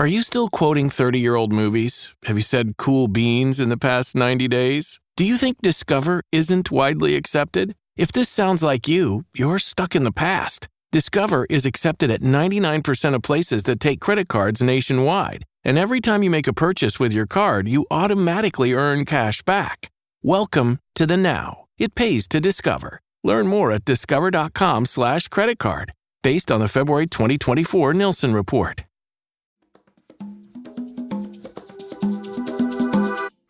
Are you still quoting 30-year-old movies? Have you said cool beans in the past 90 days? Do you think Discover isn't widely accepted? If this sounds like you, you're stuck in the past. Discover is accepted at 99% of places that take credit cards nationwide. And every time you make a purchase with your card, you automatically earn cash back. Welcome to the now. It pays to Discover. Learn more at discover.com/credit card, based on the February 2024 Nielsen report.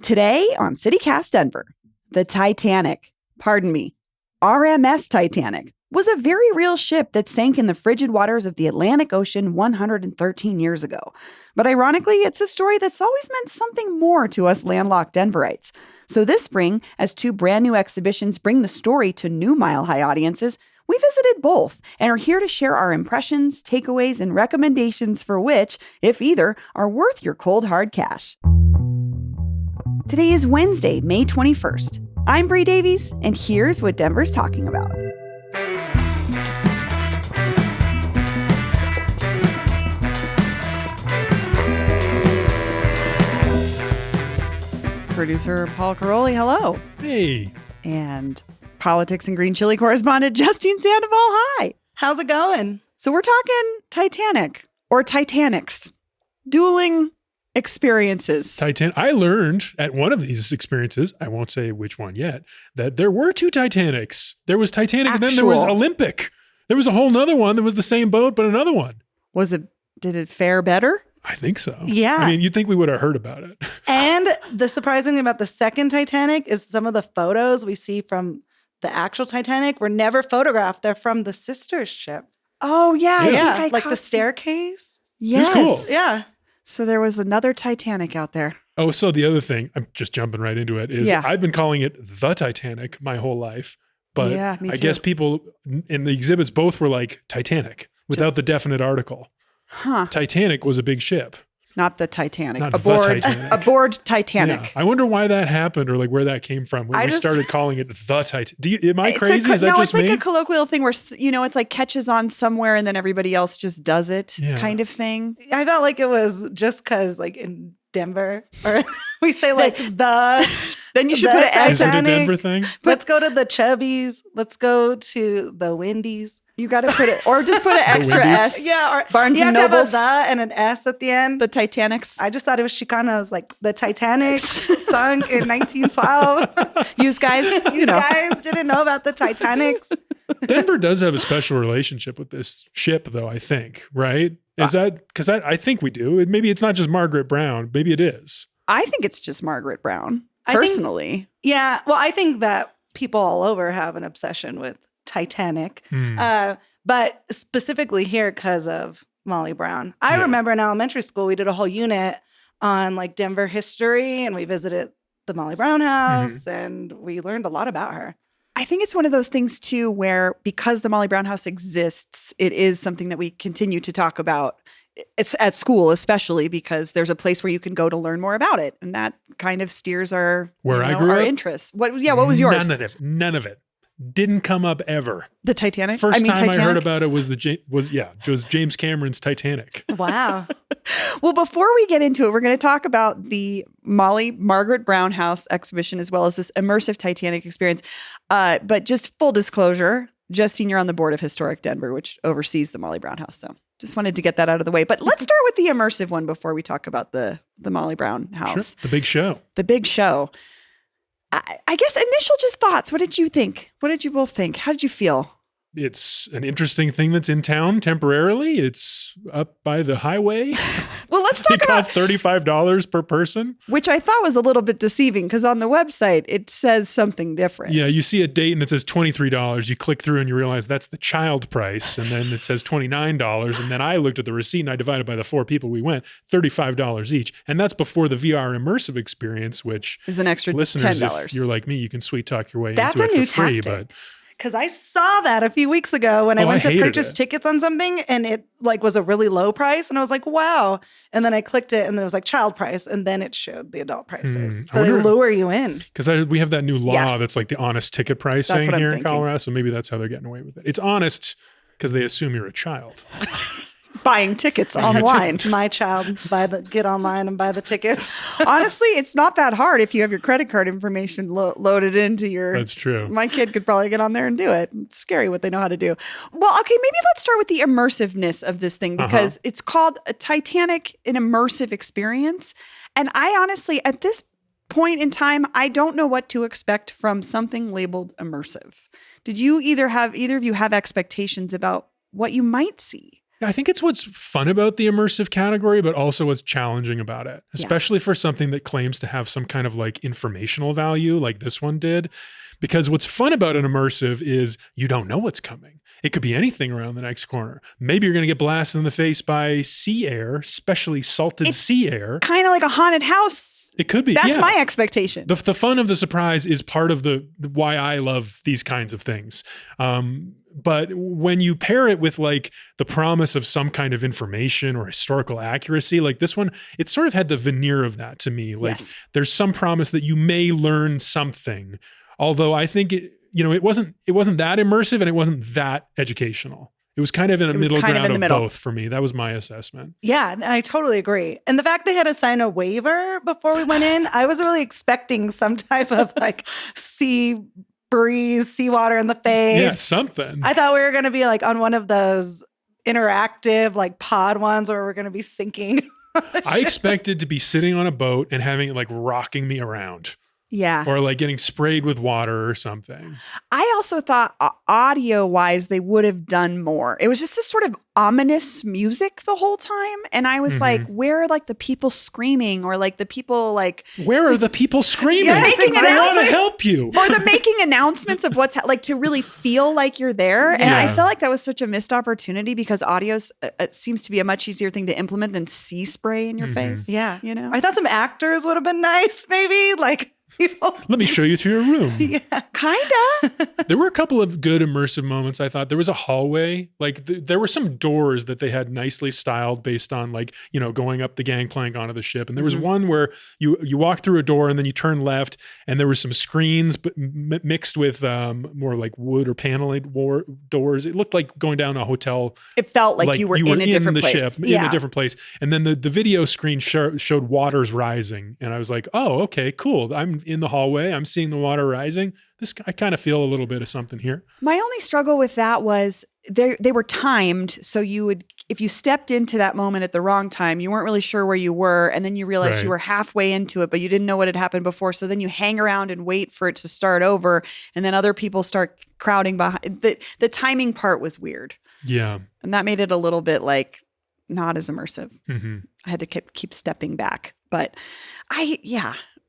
Today on CityCast Denver, the Titanic, RMS Titanic, was a very real ship that sank in the frigid waters of the Atlantic Ocean 113 years ago. But ironically, it's a story that's always meant something more to us landlocked Denverites. So this spring, as two brand new exhibitions bring the story to new Mile High audiences, we visited both and are here to share our impressions, takeaways, and recommendations for which, if either, are worth your cold hard cash. Today is Wednesday, May 21st. I'm Bree Davies, and here's what Denver's talking about. Producer Paul Caroli, hello. Hey. And politics and green chili correspondent Justine Sandoval, hi. How's it going? So we're talking Titanic or Titanics, dueling experiences. I learned at one of these experiences, I won't say which one yet, that there were two Titanics. There was Titanic and then there was Olympic. There was a whole nother one that was the same boat, but another one. Did it fare better? I think so. Yeah. I mean, you'd think we would have heard about it. And the surprising thing about the second Titanic is some of the photos we see from the actual Titanic were never photographed. They're from the sister ship. Oh, yeah. Yeah. I think like the staircase. Yes. It was cool. Yeah. So there was another Titanic out there. Oh, so the other thing, I'm just jumping right into it, is I've been calling it the Titanic my whole life. But me I too. guess people in the exhibits both were like Titanic without the definite article. Huh. Titanic was a big ship. Not the Titanic. Not the Titanic. Aboard Titanic. Yeah. I wonder why that happened or like where that came from. When we started calling it the Titanic. Am I crazy? Is that just me? It's like a colloquial thing where, it's like catches on somewhere and then everybody else just does it kind of thing. I felt like it was just because like in Denver or we say like then you should put an S. Is it a Denver thing? Let's go to the Chubbies. Let's go to the Wendy's. You got to put it, or just put an extra S. Yeah, or Barnes you and have Nobles. to have a the and an S at the end. The Titanics. I just thought it was Chicanos, like the Titanic sunk in 1912. You guys didn't know about the Titanics. Denver does have a special relationship with this ship, though, I think, right? Is that, because I think we do. Maybe it's not just Margaret Brown. Maybe it is. I think it's just Margaret Brown, personally. I think that people all over have an obsession with Titanic, but specifically here because of Molly Brown. I remember in elementary school, we did a whole unit on like Denver history and we visited the Molly Brown house and we learned a lot about her. I think it's one of those things too, where because the Molly Brown house exists, it is something that we continue to talk about. It's at school, especially because there's a place where you can go to learn more about it. And that kind of steers our interests. What was yours? None of it. Didn't come up ever. The Titanic? First time I heard about it was James Cameron's Titanic. Wow. Well, before we get into it, we're going to talk about the Margaret Brown House exhibition as well as this immersive Titanic experience. But just full disclosure, Justine, you're on the board of Historic Denver, which oversees the Molly Brown House. So just wanted to get that out of the way. But let's start with the immersive one before we talk about the Molly Brown House. Sure. The big show. The big show. I guess initial just thoughts. What did you think? What did you both think? How did you feel? It's an interesting thing that's in town temporarily. It's up by the highway. Well, let's talk about... It costs $35 per person. Which I thought was a little bit deceiving because on the website, it says something different. Yeah, you see a date and it says $23. You click through and you realize that's the child price. And then it says $29. And then I looked at the receipt and I divided by the 4 people we went, $35 each. And that's before the VR immersive experience, which is an extra listeners, $10. If you're like me, you can sweet talk your way That's into it a new for free. tactic. But because I saw that a few weeks ago when I went to purchase tickets on something and it like was a really low price and I was like, wow. And then I clicked it and then it was like child price and then it showed the adult prices. So they lure you in. Because we have that new law that's like the honest ticket pricing here in thinking. Colorado. So maybe that's how they're getting away with it. It's honest because they assume you're a child. buying tickets online. My child, get online and buy the tickets. Honestly, it's not that hard if you have your credit card information loaded into your. That's true. My kid could probably get on there and do it. It's scary what they know how to do. Well, okay, maybe let's start with the immersiveness of this thing because it's called a Titanic, an immersive experience. And I honestly, at this point in time, I don't know what to expect from something labeled immersive. Did you either of you have expectations about what you might see? I think it's what's fun about the immersive category, but also what's challenging about it, especially for something that claims to have some kind of like informational value like this one did. Because what's fun about an immersive is you don't know what's coming. It could be anything around the next corner. Maybe you're going to get blasted in the face by sea air, especially salted sea air. Kind of like a haunted house. It could be. That's my expectation. The fun of the surprise is part of the why I love these kinds of things. But when you pair it with like the promise of some kind of information or historical accuracy, like this one, it sort of had the veneer of that to me. Like there's some promise that you may learn something. Although I think it wasn't that immersive and it wasn't that educational. It was kind of in a middle ground of both for me. That was my assessment. Yeah, I totally agree. And the fact they had to sign a waiver before we went in, I was really expecting some type of like sea breeze, seawater in the face. Yeah, something. I thought we were going to be like on one of those interactive like pod ones where we're going to be sinking. I expected to be sitting on a boat and having it like rocking me around. Yeah. Or like getting sprayed with water or something. I also thought audio-wise, they would have done more. It was just this sort of ominous music the whole time. And I was like, where are like the people screaming or like the people like... Where are the people screaming? Yeah, I want to help you. Or the making announcements of what's like to really feel like you're there. And I felt like that was such a missed opportunity because audio it seems to be a much easier thing to implement than sea spray in your face. Yeah. You know? I thought some actors would have been nice, maybe. Like... Let me show you to your room. Yeah, kinda. There were a couple of good immersive moments. I thought there was a hallway, like there were some doors that they had nicely styled based on like, going up the gangplank onto the ship. And there was one where you walk through a door and then you turn left and there were some screens but mixed with more like wood or paneling doors. It looked like going down a hotel. It felt like you were in a different place. Ship, in a different place. And then the video screen showed waters rising. And I was like, oh, okay, cool. I'm in the hallway. I'm seeing the water rising. I kind of feel a little bit of something here. My only struggle with that was they were timed. So if you stepped into that moment at the wrong time, you weren't really sure where you were. And then you realized you were halfway into it, but you didn't know what had happened before. So then you hang around and wait for it to start over. And then other people start crowding behind. The timing part was weird. Yeah. And that made it a little bit like not as immersive. Mm-hmm. I had to keep stepping back. But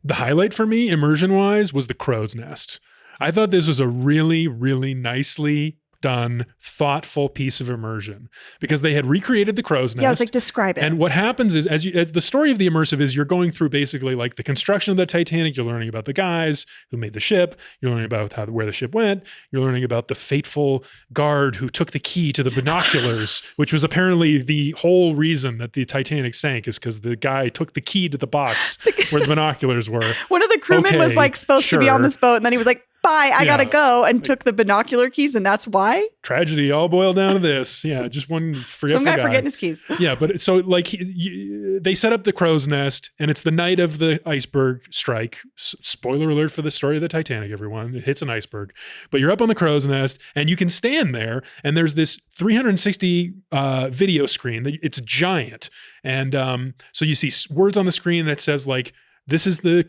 The highlight for me, immersion-wise, was the crow's nest. I thought this was a really, really nicely done, thoughtful piece of immersion because they had recreated the crow's nest. Yeah, I was like, describe it. And what happens is, as the story of the immersive is, you're going through basically like the construction of the Titanic. You're learning about the guys who made the ship. You're learning about where the ship went. You're learning about the fateful guard who took the key to the binoculars, which was apparently the whole reason that the Titanic sank is because the guy took the key to the box where the binoculars were. One of the crewmen was like supposed to be on this boat, and then he was like, bye, I gotta go, and took the binocular keys, and that's why? Tragedy all boiled down to this. Yeah, just one some guy forgetting his keys. Yeah, but so like they set up the crow's nest, and it's the night of the iceberg strike. Spoiler alert for the story of the Titanic, everyone. It hits an iceberg. But you're up on the crow's nest, and you can stand there, and there's this 360 video screen. It's giant. And so you see words on the screen that says like, this is the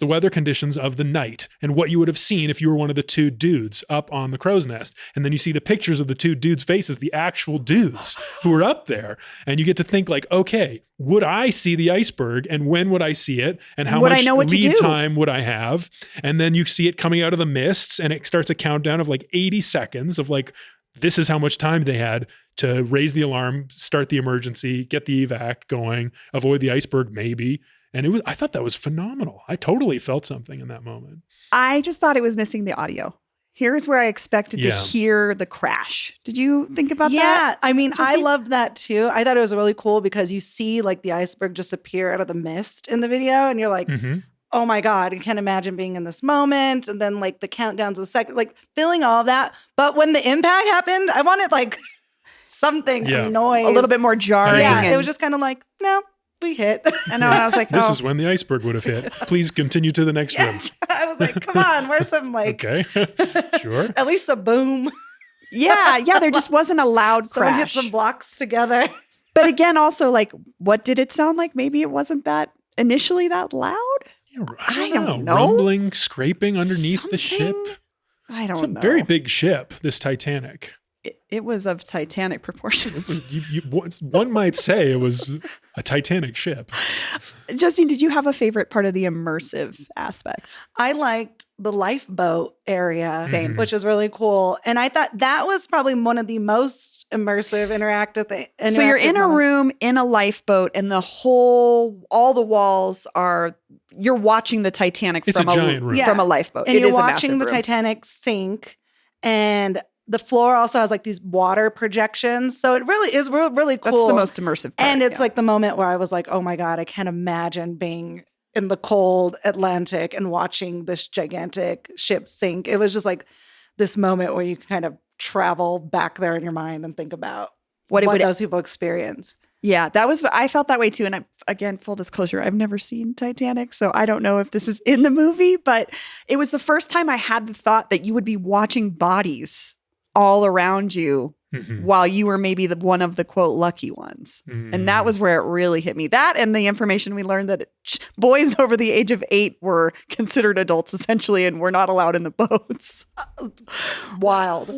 weather conditions of the night and what you would have seen if you were one of the two dudes up on the crow's nest. And then you see the pictures of the two dudes' faces, the actual dudes who are up there. And you get to think like, okay, would I see the iceberg and when would I see it? And how much lead time would I have? And then you see it coming out of the mists and it starts a countdown of like 80 seconds of like, this is how much time they had to raise the alarm, start the emergency, get the evac going, avoid the iceberg maybe. And I thought that was phenomenal. I totally felt something in that moment. I just thought it was missing the audio. Here's where I expected to hear the crash. Did you think about that? Yeah, I mean, I loved that too. I thought it was really cool because you see like the iceberg just appear out of the mist in the video and you're like, oh my God, I can't imagine being in this moment. And then like the countdowns of the second, like feeling all of that. But when the impact happened, I wanted like something, Yeah. some noise. A little bit more jarring. Yeah, and- it was just kind of like, no, we hit. and I was like, This oh. is when the iceberg would have hit. Please continue to the next room. I was like, come on, where's some like, Okay. Sure. at least a boom. yeah, there just wasn't a loud Someone hit crash. some blocks together. But again, also like, what did it sound like? Maybe it wasn't that initially that loud. I don't don't know. Rumbling, scraping underneath the ship. Something? I It's a don't know. very big ship, this Titanic. It was of Titanic proportions. One might say it was a Titanic ship. Justine, did you have a favorite part of the immersive aspect? I liked the lifeboat area, Same. which was really cool. And I thought that was probably one of the most immersive interactive things. So you're in a room in a lifeboat, and all the walls are. You're watching the Titanic It's from a giant room. from a lifeboat. And It you're is a watching massive the room. Titanic sink, and the floor also has like these water projections. So it really is really cool. That's the most immersive part. And it's yeah. like the moment where I was like, oh my God, I can't imagine being in the cold Atlantic and watching this gigantic ship sink. It was just like this moment where you kind of travel back there in your mind and think about what those people experienced. Yeah, I felt that way too. And again, full disclosure, I've never seen Titanic, so I don't know if this is in the movie, but it was the first time I had the thought that you would be watching bodies all around you while you were maybe one of the quote lucky ones. And that was where it really hit me. That and the information we learned that boys over the age of 8 were considered adults essentially and were not allowed in the boats. Wild.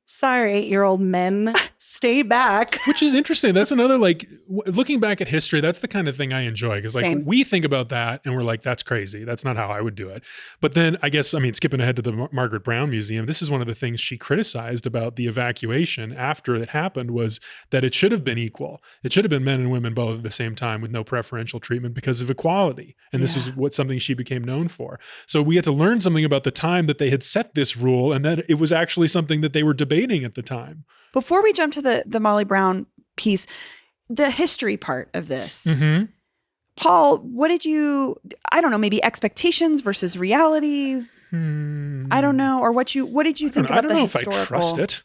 Sorry, 8-year-old men, stay back. Which is interesting. That's another, like, looking back at history, that's the kind of thing I enjoy. Because, like, Same. we think about that and we're like, that's crazy. That's not how I would do it. But then, I guess, skipping ahead to the Margaret Brown Museum, this is one of the things she criticized about the evacuation after it happened was that it should have been equal. It should have been men and women both at the same time with no preferential treatment because of equality. And this was something she became known for. So we had to learn something about the time that they had set this rule and that it was actually something that they were debating at the time. Before we jump to the Molly Brown piece, the history part of this, Paul, what did you, I don't know, maybe expectations versus reality? I don't know. Or what did you think about the historical? I don't know if I trust it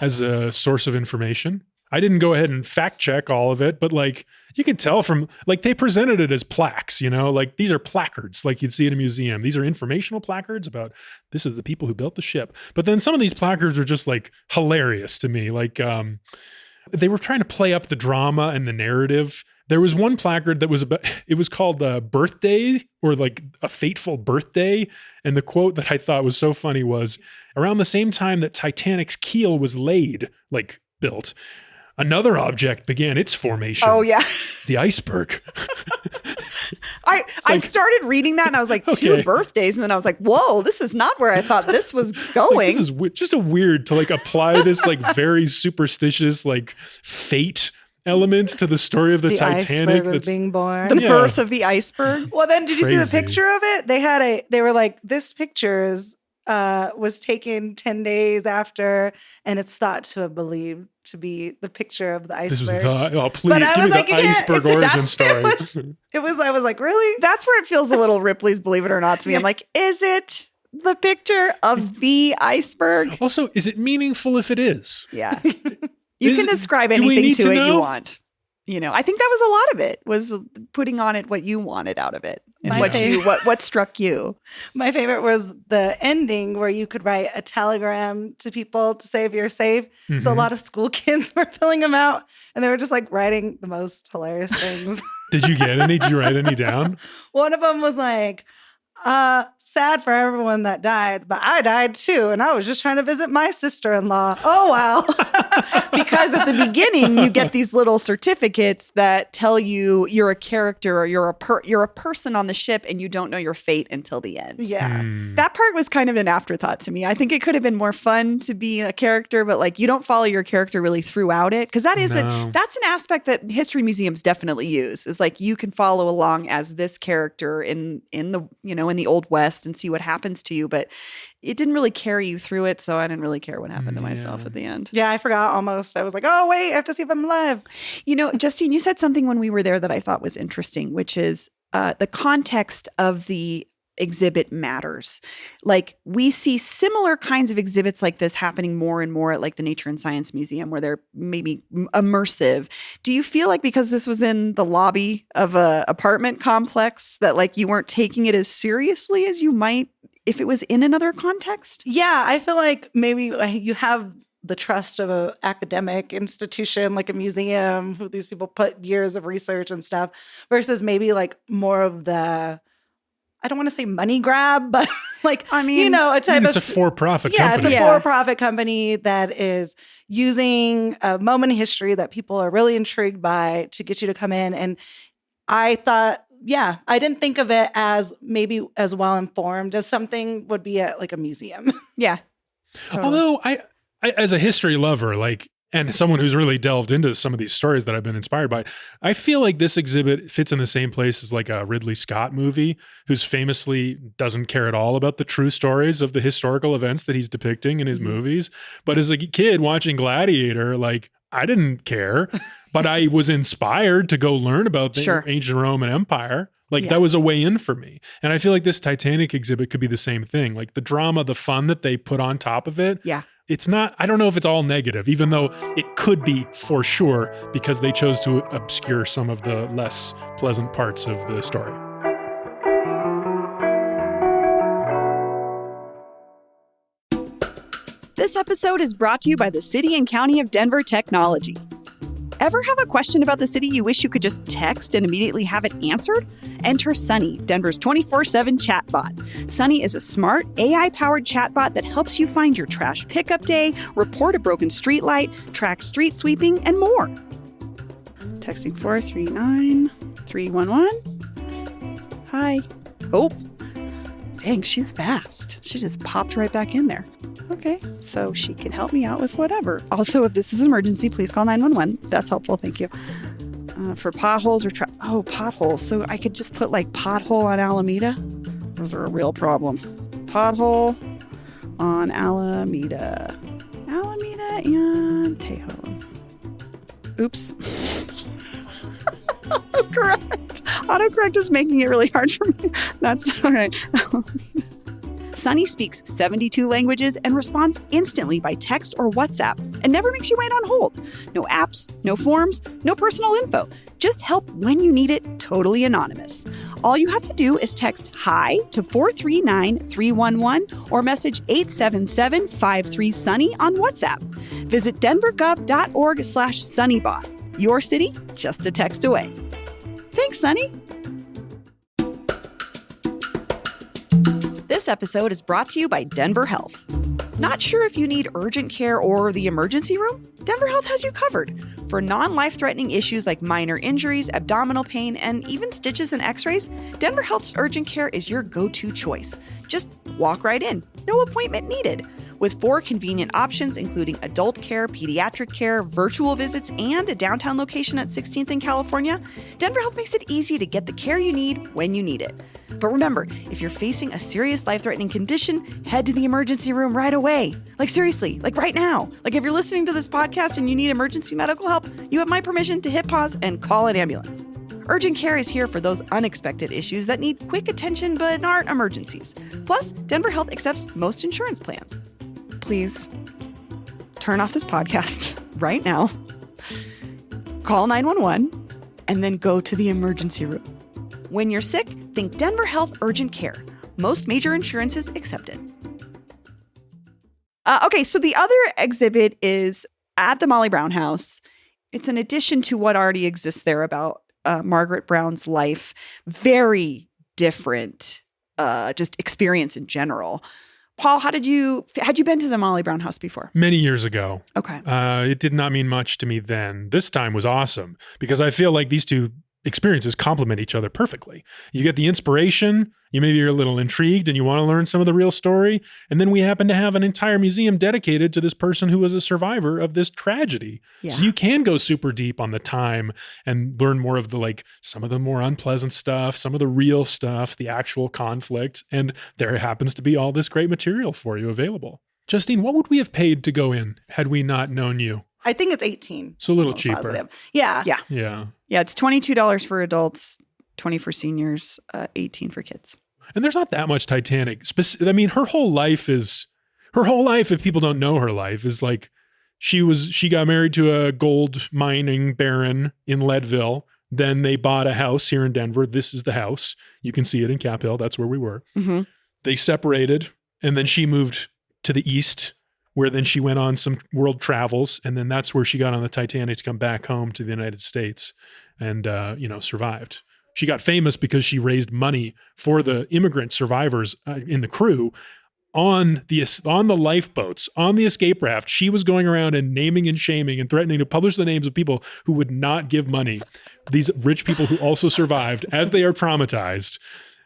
as a source of information. I didn't go ahead and fact check all of it, but like you can tell from like they presented it as plaques, like these are placards like you'd see in a museum. These are informational placards about this is the people who built the ship. But then some of these placards are just like hilarious to me. Like they were trying to play up the drama and the narrative. There was one placard that was it was called Birthday or like a fateful birthday. And the quote that I thought was so funny was around the same time that Titanic's keel was built, another object began its formation. Oh, yeah. The iceberg. I started reading that and I was like, 2 birthdays. And then I was like, whoa, this is not where I thought this was going. This is just a weird to apply this very superstitious fate element to the story of the Titanic. Iceberg was being born. The birth of the iceberg. Well, then did you see the Crazy. picture of it? They were like, this picture was taken 10 days after, and it's thought to have believed to be the picture of the iceberg. This was please But I give was me like, the you can't- iceberg origin that's- story. I was like, really? That's where it feels a little Ripley's Believe It or Not to me. I'm like, is it the picture of the iceberg? Also, is it meaningful if it is? Yeah. You can describe do we anything need to to it know? you want. I think that was a lot of it, was putting on it what you wanted out of it. And what struck you. My favorite was the ending where you could write a telegram to people to say if you're safe. So a lot of school kids were filling them out and they were just writing the most hilarious things. Did you get any? Did you write any down? One of them was like, sad for everyone that died, but I died too. And I was just trying to visit my sister-in-law. Oh, wow. Because at the beginning, you get these little certificates that tell you you're a character or you're a person on the ship and you don't know your fate until the end. Yeah. That part was kind of an afterthought to me. I think it could have been more fun to be a character, but you don't follow your character really throughout it. Because that's an aspect that history museums definitely use, is you can follow along as this character in the Old West and see what happens to you, but it didn't really carry you through it, so I didn't really care what happened to myself at the end. Yeah, I forgot almost. I was like, oh, wait, I have to see if I'm alive. Justine, you said something when we were there that I thought was interesting, which is the context of the exhibit matters. Like we see similar kinds of exhibits like this happening more and more at like the Nature and Science Museum where they're maybe immersive. Do you feel like because this was in the lobby of a apartment complex that like you weren't taking it as seriously as you might if it was in another context? Yeah, I feel like maybe you have the trust of an academic institution like a museum who these people put years of research and stuff versus maybe like more of the, I don't want to say money grab, but like, a type it's a for-profit company. It's a for-profit company that is using a moment in history that people are really intrigued by to get you to come in. And I thought, I didn't think of it as maybe as well-informed as something would be at like a museum. Yeah. Totally. Although I, as a history lover, and someone who's really delved into some of these stories that I've been inspired by, I feel like this exhibit fits in the same place as like a Ridley Scott movie, who's famously doesn't care at all about the true stories of the historical events that he's depicting in his movies. But as a kid watching Gladiator, like I didn't care, but I was inspired to go learn about the ancient Roman Empire. That was a way in for me. And I feel like this Titanic exhibit could be the same thing. Like the drama, the fun that they put on top of it. Yeah. It's not, I don't know if it's all negative, even though it could be for sure because they chose to obscure some of the less pleasant parts of the story. This episode is brought to you by the City and County of Denver Technology. Ever have a question about the city you wish you could just text and immediately have it answered? Enter Sunny, Denver's 24/7 chatbot. Sunny is a smart, AI-powered chatbot that helps you find your trash pickup day, report a broken streetlight, track street sweeping, and more. Texting 439-311. Hi. Oh, dang, she's fast. She just popped right back in there. Okay, so she can help me out with whatever. Also, if this is an emergency, please call 911. That's helpful, thank you. For potholes or potholes. So I could just put like pothole on Alameda? Those are a real problem. Pothole on Alameda. Alameda and Tejo. Oops. Autocorrect is making it really hard for me. That's all right. Sunny speaks 72 languages and responds instantly by text or WhatsApp and never makes you wait on hold. No apps, no forms, no personal info. Just help when you need it, totally anonymous. All you have to do is text HI to 439-311 or message 877-53-SUNNY on WhatsApp. Visit denvergov.org/sunnybot. Your city, just a text away. Thanks, Sunny. This episode is brought to you by Denver Health. Not sure if you need urgent care or the emergency room? Denver Health has you covered. For non-life-threatening issues like minor injuries, abdominal pain, and even stitches and x-rays, Denver Health's urgent care is your go-to choice. Just walk right in. No appointment needed. With 4 convenient options, including adult care, pediatric care, virtual visits, and a downtown location at 16th in California, Denver Health makes it easy to get the care you need when you need it. But remember, if you're facing a serious life-threatening condition, head to the emergency room right away. Like seriously, like right now. Like if you're listening to this podcast and you need emergency medical help, you have my permission to hit pause and call an ambulance. Urgent care is here for those unexpected issues that need quick attention but aren't emergencies. Plus, Denver Health accepts most insurance plans. Please turn off this podcast right now, call 911, and then go to the emergency room. When you're sick, think Denver Health Urgent Care. Most major insurances accepted. Okay, so the other exhibit is at the Molly Brown House. It's an addition to what already exists there about Margaret Brown's life. Very different just experience in general. Paul, had you been to the Molly Brown House before? Many years ago. Okay. It did not mean much to me then. This time was awesome because I feel like these two experiences complement each other perfectly. You get the inspiration, you're a little intrigued and you want to learn some of the real story. And then we happen to have an entire museum dedicated to this person who was a survivor of this tragedy. Yeah. So you can go super deep on the time and learn more of some of the more unpleasant stuff, some of the real stuff, the actual conflict. And there happens to be all this great material for you available. Justine, what would we have paid to go in had we not known you? I think it's $18. So a little cheaper. Positive. Yeah. Yeah, it's $22 for adults, $20 for seniors, $18 for kids. And there's not that much Titanic. I mean, her whole life, if people don't know her life, is like she got married to a gold mining baron in Leadville. Then they bought a house here in Denver. This is the house. You can see it in Cap Hill. That's where we were. Mm-hmm. They separated, and then she moved to the east, where then she went on some world travels, and then that's where she got on the Titanic to come back home to the United States and, survived. She got famous because she raised money for the immigrant survivors in the crew on the lifeboats, on the escape raft. She was going around and naming and shaming and threatening to publish the names of people who would not give money. These rich people who also survived as they are traumatized.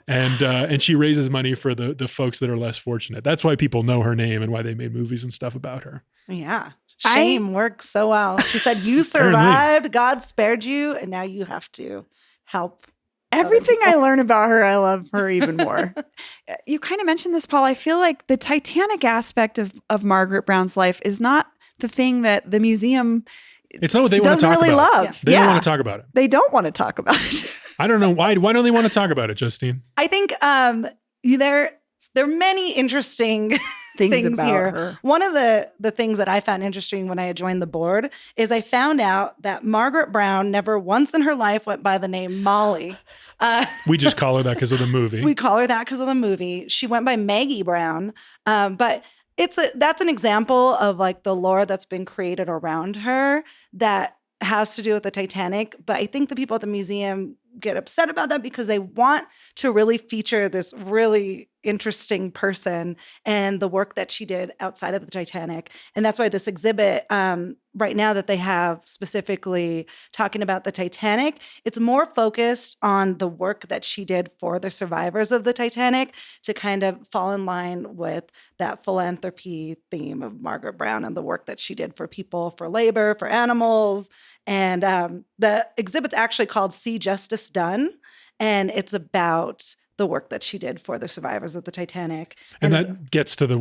And she raises money for the folks that are less fortunate. That's why people know her name and why they made movies and stuff about her. Yeah. Shame works so well. She said, you survived, God spared you, and now you have to help. Everything I learn about her, I love her even more. You kind of mentioned this, Paul. I feel like the Titanic aspect of Margaret Brown's life is not the thing that the museum it's not what they want to talk really about. love. They don't want to talk about it. They don't want to talk about it. I don't know why. Why don't they want to talk about it, Justine? I think there are many interesting things about here. her. One of the things that I found interesting when I had joined the board is I found out that Margaret Brown never once in her life went by the name Molly. We just call her that because of the movie. We call her that because of the movie. She went by Maggie Brown, but that's an example of like the lore that's been created around her that has to do with the Titanic. But I think the people at the museum get upset about that because they want to really feature this really interesting person and the work that she did outside of the Titanic. And that's why this exhibit right now that they have specifically talking about the Titanic, it's more focused on the work that she did for the survivors of the Titanic to kind of fall in line with that philanthropy theme of Margaret Brown and the work that she did for people, for labor, for animals. And the exhibit's actually called See Justice Done, and it's about the work that she did for the survivors of the Titanic. And that gets to the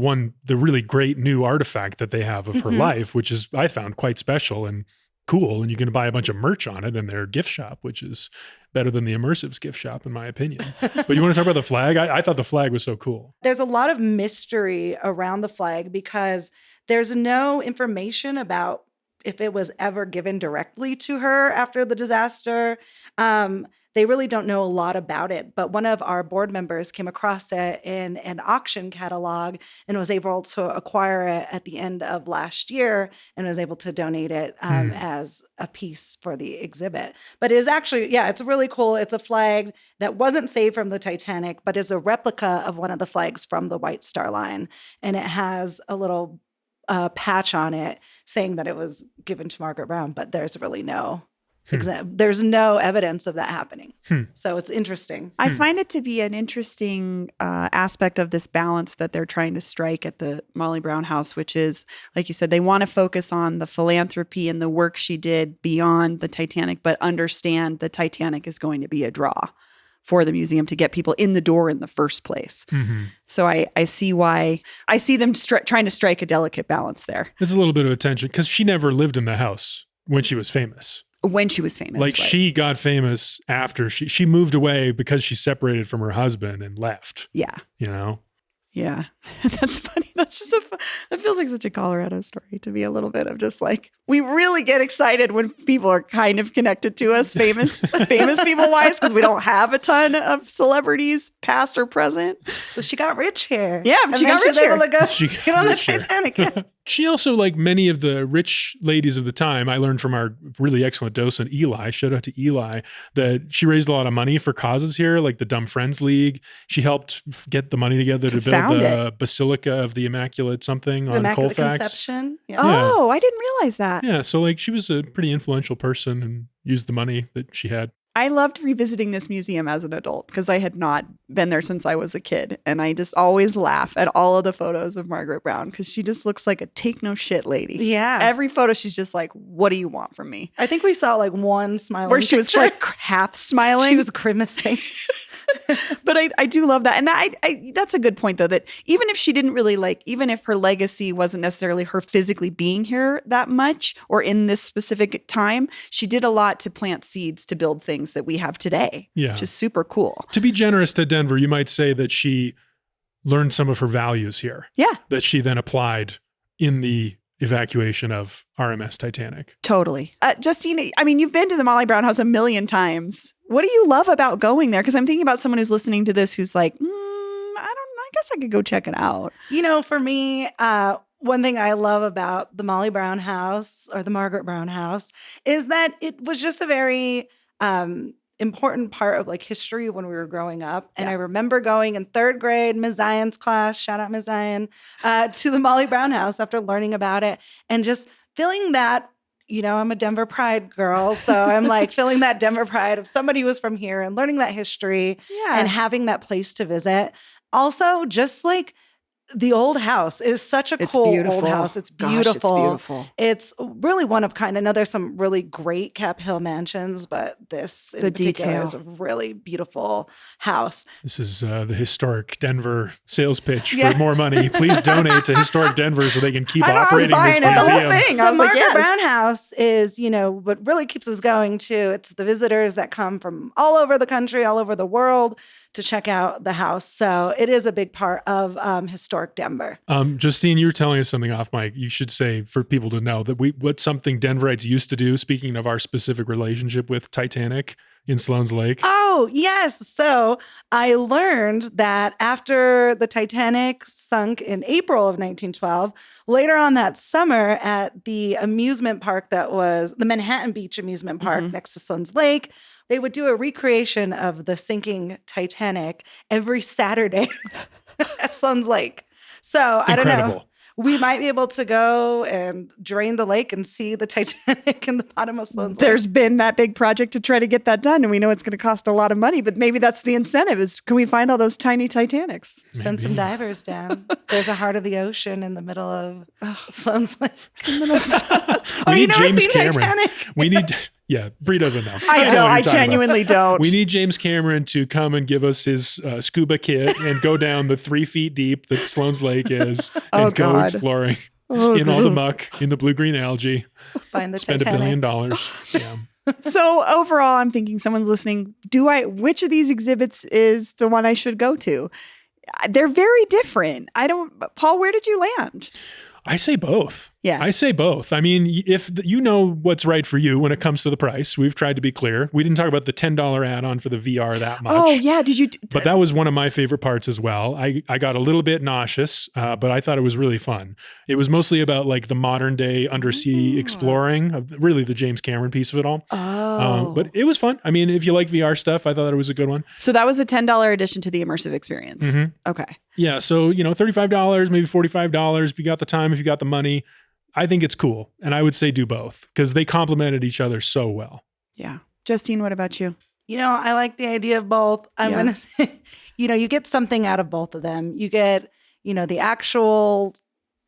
really great new artifact that they have of her life, which is, I found, quite special and cool. And you can buy a bunch of merch on it in their gift shop, which is better than the Immersives gift shop, in my opinion. But you want to talk about the flag? I thought the flag was so cool. There's a lot of mystery around the flag because there's no information about if it was ever given directly to her after the disaster. They really don't know a lot about it, but one of our board members came across it in an auction catalog and was able to acquire it at the end of last year and was able to donate it as a piece for the exhibit. But it is actually, it's really cool. It's a flag that wasn't saved from the Titanic, but is a replica of one of the flags from the White Star Line. And it has a little patch on it saying that it was given to Margaret Brown, but there's really there's no evidence of that happening. So it's interesting. I find it to be an interesting aspect of this balance that they're trying to strike at the Molly Brown House, which is, like you said, they want to focus on the philanthropy and the work she did beyond the Titanic, but understand the Titanic is going to be a draw for the museum to get people in the door in the first place. So I see why. I see them trying to strike a delicate balance there. There's a little bit of a tension because she never lived in the house when she was famous. Like she got famous after she moved away because she separated from her husband and left. Yeah. You know? Yeah. That's funny. That's just that feels like such a Colorado story to be a little bit of just like, we really get excited when people are kind of connected to us, famous people wise, because we don't have a ton of celebrities, past or present. So she got rich here. Yeah, but she got rich here. Get on the Titanic. Yeah. She also, like many of the rich ladies of the time, I learned from our really excellent docent, Eli, shout out to Eli, that she raised a lot of money for causes here, like the Dumb Friends League. She helped get the money together to build the Basilica of the Immaculate something on Immaculate Colfax. Conception. Yeah. Oh, I didn't realize that. Yeah, so like she was a pretty influential person and used the money that she had. I loved revisiting this museum as an adult because I had not been there since I was a kid. And I just always laugh at all of the photos of Margaret Brown because she just looks like a take no shit lady. Yeah. Every photo, she's just like, what do you want from me? I think we saw like one smiling where she was picture. like half smiling. She was grimacing. But I do love that. And that's a good point, though, that even if she didn't really even if her legacy wasn't necessarily her physically being here that much or in this specific time, she did a lot to plant seeds to build things that we have today, which is super cool. To be generous to Denver, you might say that she learned some of her values here. Yeah. That she then applied in the evacuation of RMS Titanic. Totally. Justine, I mean, you've been to the Molly Brown house a million times. What do you love about going there? Because I'm thinking about someone who's listening to this who's like, I guess I could go check it out. For me, one thing I love about the Molly Brown house or the Margaret Brown house is that it was just a very important part of history when we were growing up. And I remember going in 3rd grade, Ms. Zion's class, shout out Ms. Zion, to the Molly Brown house after learning about it and just feeling that, I'm a Denver Pride girl. So I'm feeling that Denver Pride of somebody who was from here and learning that history and having that place to visit. Also, just the old house is such a cool old house. It's beautiful. Gosh, it's beautiful. It's really one of kind. I know there's some really great Cap Hill mansions, but this in particular is a really beautiful house. This is the historic Denver sales pitch for more money. Please donate to Historic Denver so they can keep operating this museum. The Margaret Brown house is, what really keeps us going too. It's the visitors that come from all over the country, all over the world to check out the house. So it is a big part of historic Denver. Justine, you were telling us something off mic. You should say for people to know that what something Denverites used to do, speaking of our specific relationship with Titanic in Sloan's Lake. Oh, yes. So I learned that after the Titanic sunk in April of 1912, later on that summer at the amusement park that was the Manhattan Beach Amusement Park next to Sloan's Lake, they would do a recreation of the sinking Titanic every Saturday at Sloan's Lake. So I don't know. We might be able to go and drain the lake and see the Titanic in the bottom of Sloan's Lake. There's been that big project to try to get that done, and we know it's going to cost a lot of money, but maybe that's the incentive is can we find all those tiny Titanics? Send some divers down. There's a heart of the ocean in the middle of Sloan's Lake. We need James Cameron. Titanic? We need... Yeah, Bree doesn't know. I don't. I genuinely don't. We need James Cameron to come and give us his scuba kit and go down the 3 feet deep that Sloan's Lake is and go exploring in all the muck, in the blue-green algae. Find the Spend Titanic. $1 billion. Yeah. So overall, I'm thinking someone's listening. Which of these exhibits is the one I should go to? They're very different. Paul, where did you land? I say both. Yeah. I say both. I mean, if you know what's right for you when it comes to the price, we've tried to be clear. We didn't talk about the $10 add-on for the VR that much. Oh, yeah. Did you? But that was one of my favorite parts as well. I got a little bit nauseous, but I thought it was really fun. It was mostly about the modern day undersea exploring, really the James Cameron piece of it all. Oh. But it was fun. I mean, if you like VR stuff, I thought it was a good one. So that was a $10 addition to the immersive experience. Mm-hmm. Okay. Yeah. So, $35, maybe $45 if you got the time, if you got the money. I think it's cool. And I would say do both because they complemented each other so well. Yeah. Justine, what about you? I like the idea of both. I'm going to say, you get something out of both of them. You get, the actual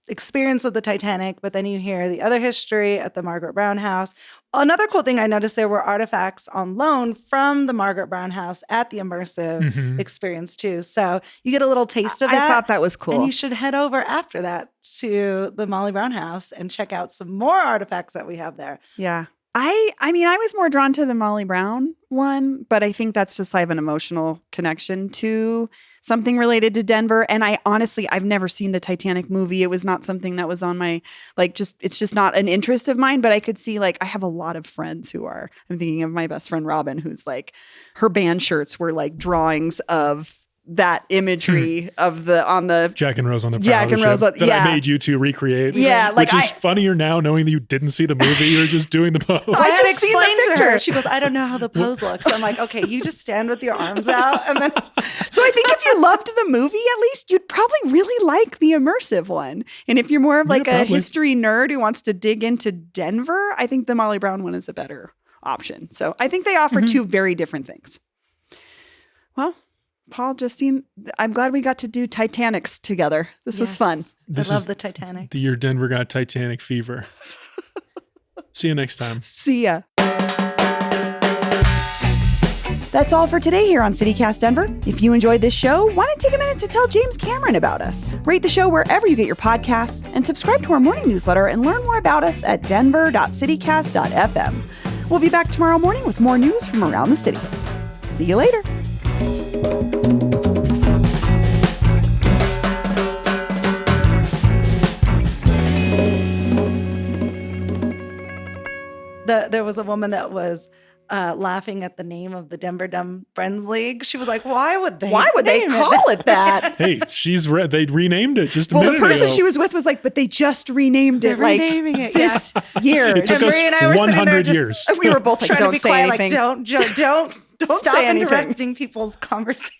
experience of the Titanic, but then you hear the other history at the Margaret Brown house. Another cool thing I noticed, there were artifacts on loan from the Margaret Brown house at the immersive experience too. So you get a little taste of that. I thought that was cool. And you should head over after that to the Molly Brown house and check out some more artifacts that we have there. Yeah. I mean, I was more drawn to the Molly Brown one, but I think that's just I have an emotional connection to something related to Denver. And I've never seen the Titanic movie. It was not something that was on my, it's just not an interest of mine, but I could see I have a lot of friends I'm thinking of my best friend, Robin, who's her band shirts were drawings of that imagery of on the Jack and Rose on the Jack and Rose that I made you to recreate. Yeah, which is funnier now knowing that you didn't see the movie, you're just doing the pose. I had explained to her. She goes, I don't know how the pose looks. I'm like, okay, you just stand with your arms out, and then. So I think if you loved the movie, at least you'd probably really like the immersive one. And if you're more of a history nerd who wants to dig into Denver, I think the Molly Brown one is a better option. So I think they offer two very different things. Well. Paul, Justine, I'm glad we got to do Titanics together. This was fun. I love the Titanic. The year Denver got Titanic fever. See you next time. See ya. That's all for today here on CityCast Denver. If you enjoyed this show, why not take a minute to tell James Cameron about us? Rate the show wherever you get your podcasts and subscribe to our morning newsletter and learn more about us at denver.citycast.fm. We'll be back tomorrow morning with more news from around the city. See you later. There was a woman that was laughing at the name of the Denver Dumb Friends League. She was like, "Why would they call it that?" Hey, they renamed it just a Well, minute the person ago. she was with was like, but they just renamed it renaming it, this year. It took And us Marie and I were sitting there 100 just years. We were both like, trying to don't be say quiet, anything. like, don't Stop stop anything. interrupting people's conversations.